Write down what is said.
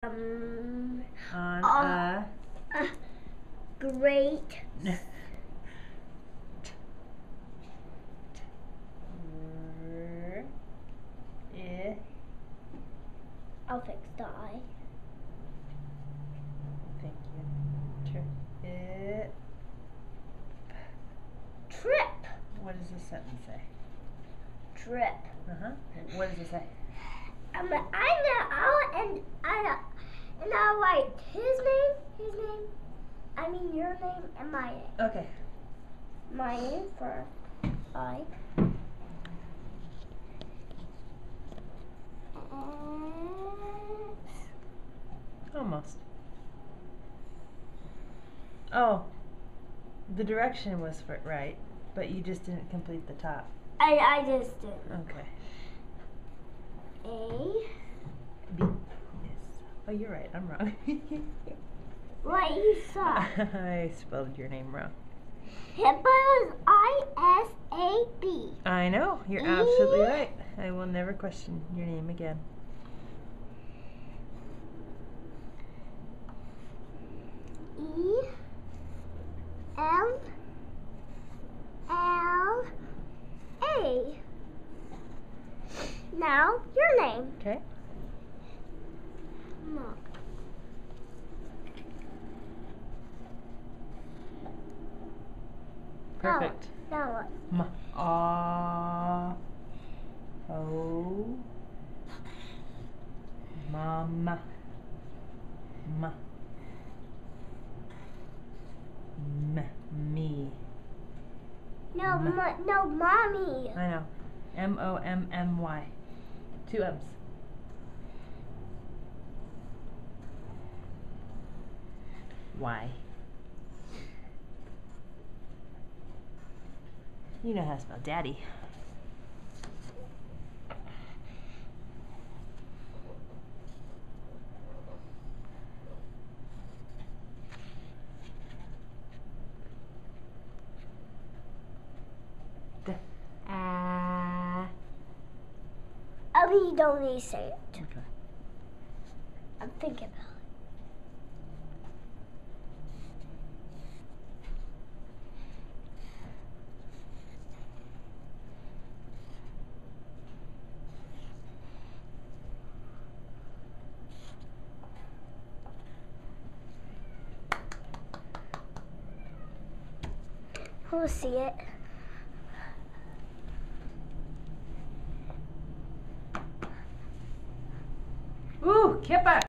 On a great I'll fix the I. Thank you. Trip. What does this sentence say? Trip. What does it say? I know, and I'll write his name, I mean your name and my name. Okay. My name first. I. Almost. Oh, the direction was right, but you just didn't complete the top. I just did. Okay. A. B. Yes. Oh, you're right. I'm wrong. What you saw? I spelled your name wrong. Hippo is ISAB. I know. You're absolutely right. I will never question your name again. ELLA. Now your name. Okay. Look. Perfect. Now what? Mama. Me. No, no, mommy. I know. MOMMY. 2 M's. Y. You know how to spell daddy. I mean, you don't need to say it. Okay. I'm thinking about it. We'll see it. Ooh, Kippa!